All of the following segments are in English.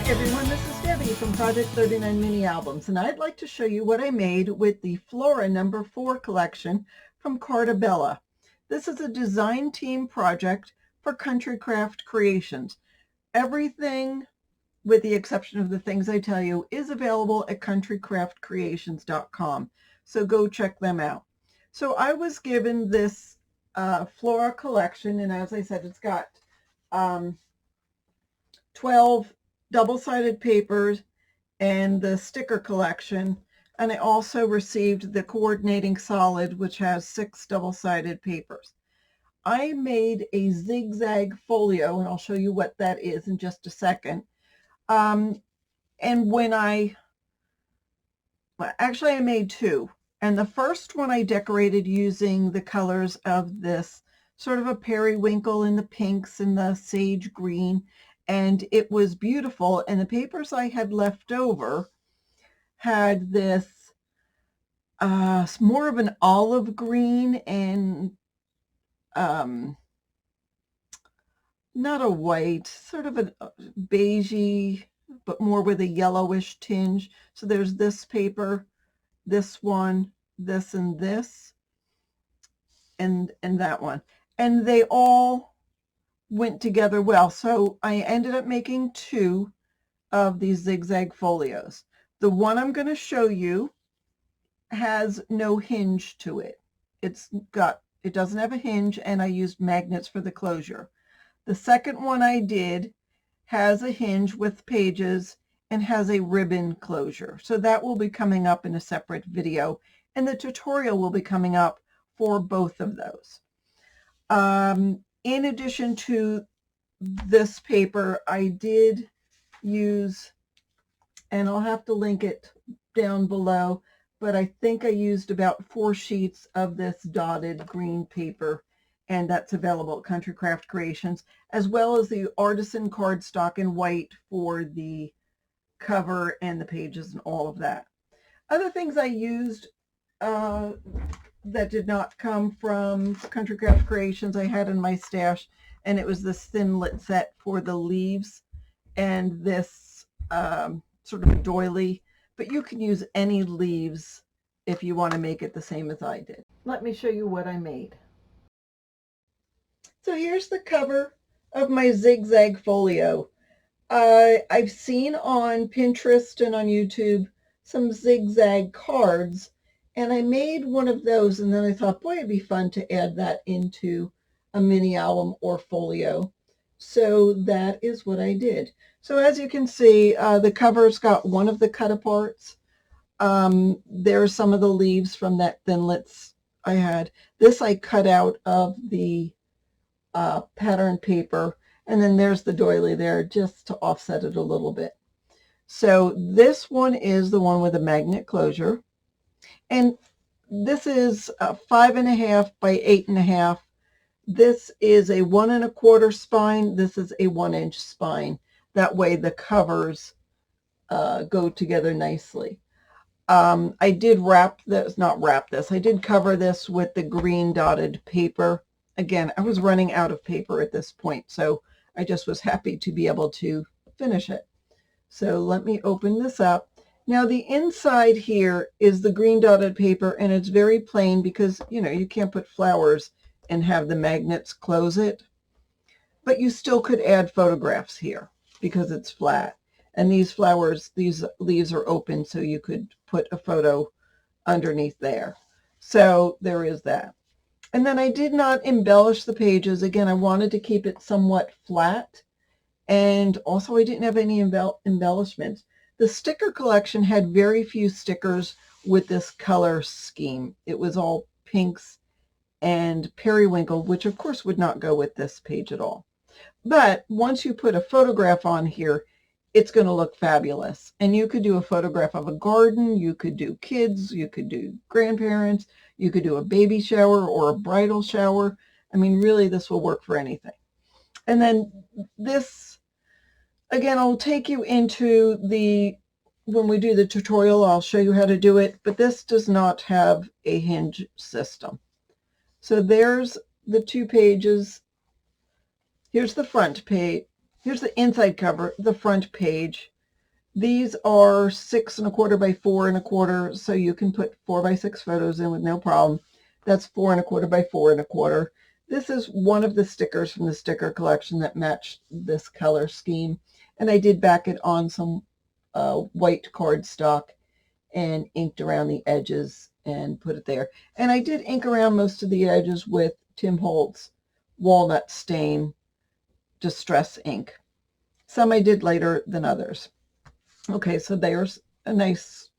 Everyone, this is Debbie from Project 39 Mini Albums, and I'd like to show you what I made with the Flora number 4 collection from Carta Bella. This is a design team project for Country Craft Creations. Everything, with the exception of the things I tell you, is available at countrycraftcreations.com, so go check them out. So I was given this Flora collection, and as I said, it's got 12 double-sided papers and the sticker collection, and I also received the coordinating solid, which has 6 double-sided papers. I made a Zig Zag Folio, and I'll show you what that is in just a second. And when actually I made 2, and the first one I decorated using the colors of this sort of a periwinkle in the pinks and the sage green, and it was beautiful. And the papers I had left over had this more of an olive green and not a white, sort of a beigey, but more with a yellowish tinge. So there's this paper, this one, this, and this, and that one, and they all went together well. So I ended up making 2 of these Zig Zag Folios. The one I'm going to show you has no hinge to it. It doesn't have a hinge, and I used magnets for the closure. The second one I did has a hinge with pages and has a ribbon closure. So that will be coming up in a separate video, and the tutorial will be coming up for both of those. In addition to this paper, I did use, and I'll have to link it down below, but I think I used about 4 sheets of this dotted green paper, and that's available at Country Craft Creations, as well as the artisan cardstock in white for the cover and the pages and all of that. Other things I used that did not come from Country Craft Creations I had in my stash, and it was this thin lit set for the leaves and this sort of a doily, but you can use any leaves if you want to make it the same as I did. Let me show you what I made. So here's the cover of my Zig Zag Folio. I've seen on Pinterest and on YouTube some zigzag cards, and I made one of those, and then I thought, boy, it'd be fun to add that into a mini album or folio. So that is what I did. So as you can see, the cover's got one of the cut aparts. There's some of the leaves from that thinlits I had. This I cut out of the pattern paper, and then there's the doily there just to offset it a little bit. So this one is the one with a magnet closure, and this is 5.5 by 8.5. This is a 1 1/4 spine. This is a 1-inch spine. That way the covers go together nicely. I did I did cover this with the green dotted paper. Again, I was running out of paper at this point, so I just was happy to be able to finish it. So let me open this up. Now the inside here is the green dotted paper, and it's very plain because, you know, you can't put flowers and have the magnets close it, but you still could add photographs here because it's flat. And these flowers, these leaves are open, so you could put a photo underneath there. So there is that. And then I did not embellish the pages. Again, I wanted to keep it somewhat flat. And also I didn't have any embellishments. The sticker collection had very few stickers with this color scheme. It was all pinks and periwinkle, which of course would not go with this page at all. But once you put a photograph on here, it's going to look fabulous. And you could do a photograph of a garden, you could do kids, you could do grandparents, you could do a baby shower or a bridal shower. I mean, really, this will work for anything. And then this, again, I'll take you into when we do the tutorial, I'll show you how to do it, but this does not have a hinge system. So there's the 2 pages. Here's the front page. Here's the inside cover, the front page. These are 6 1/4 by 4 1/4, so you can put 4 by 6 photos in with no problem. That's 4 1/4 by 4 1/4. This is one of the stickers from the sticker collection that matched this color scheme, and I did back it on some white cardstock and inked around the edges and put it there. And I did ink around most of the edges with Tim Holtz Walnut Stain Distress ink. Some I did later than others. Okay, so there's a nice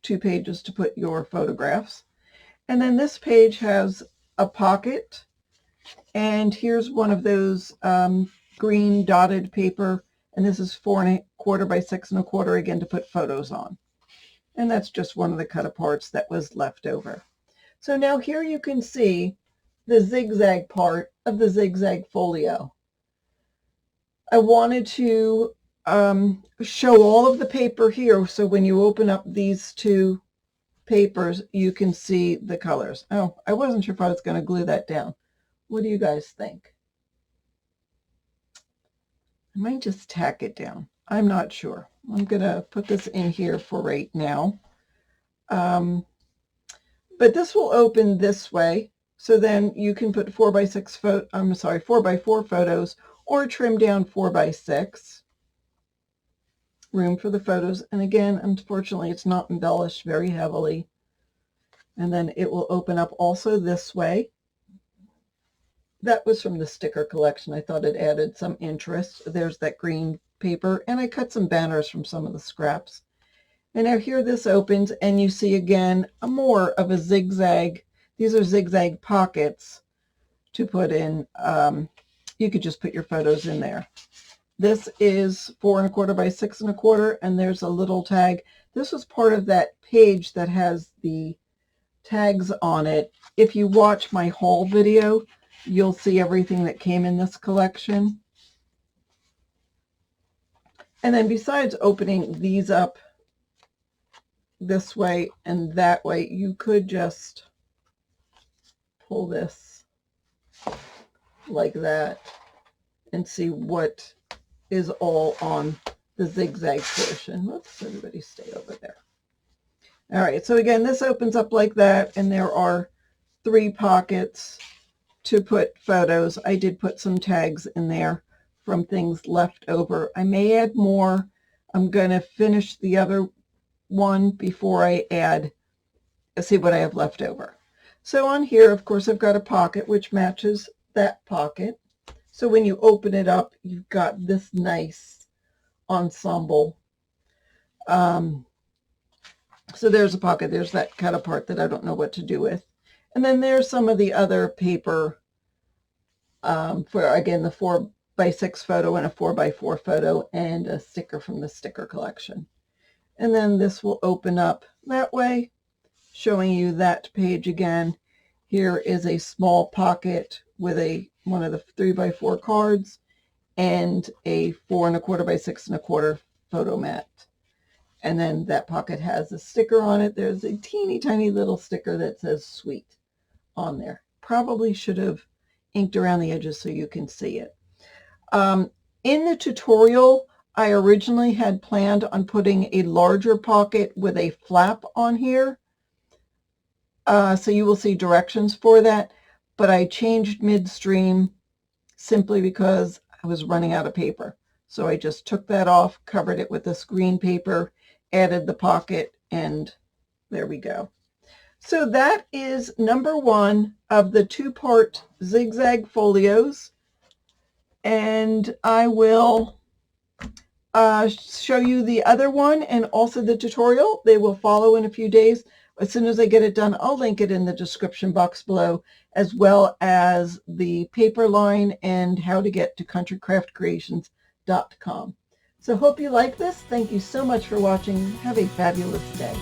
2 pages to put your photographs. And then this page has a pocket, and here's one of those green dotted paper, and this is 4 1/4 by 6 1/4, again, to put photos on. And that's just one of the cut aparts that was left over. So now here you can see the zigzag part of the Zig Zag Folio. I wanted to show all of the paper here, so when you open up these 2 papers, you can see the colors. Oh, I wasn't sure if I was going to glue that down. What do you guys think? I might just tack it down. I'm not sure. I'm going to put this in here for right now. But this will open this way, so then you can put 4 by 4 photos, or trim down 4 by 6. Room for the photos. And again, unfortunately, it's not embellished very heavily. And then it will open up also this way. That was from the sticker collection. I thought it added some interest. There's that green paper, and I cut some banners from some of the scraps. And now here this opens, and you see again more of a zigzag. These are zigzag pockets to put in. You could just put your photos in there. This is 4 1/4 by 6 1/4, and there's a little tag. This was part of that page that has the tags on it. If you watch my haul video, you'll see everything that came in this collection. And then besides opening these up this way and that way, you could just pull this like that and see what is all on the zigzag portion. Let's everybody stay over there. All right, so again, this opens up like that, and there are 3 pockets to put photos. I did put some tags in there from things left over. I may add more. I'm going to finish the other one before I add, see what I have left over. So on here, of course, I've got a pocket which matches that pocket. So when you open it up, you've got this nice ensemble. So there's a pocket. There's that cut apart that I don't know what to do with. And then there's some of the other paper for, again, the 4 by 6 photo and a 4 by 4 photo and a sticker from the sticker collection. And then this will open up that way, showing you that page again. Here is a small pocket with one of the 3 by 4 cards and a 4 1/4 by 6 1/4 photo mat. And then that pocket has a sticker on it. There's a teeny tiny little sticker that says sweet on there. Probably should have inked around the edges so you can see it. In the tutorial, I originally had planned on putting a larger pocket with a flap on here. So you will see directions for that, but I changed midstream simply because I was running out of paper. So I just took that off, covered it with this green paper, added the pocket, and there we go. So that is number 1 of the 2-part zigzag folios. And I will show you the other one and also the tutorial. They will follow in a few days. as soon as I get it done, I'll link it in the description box below, as well as the paper line and how to get to countrycraftcreations.com. So hope you like this. Thank you so much for watching. Have a fabulous day.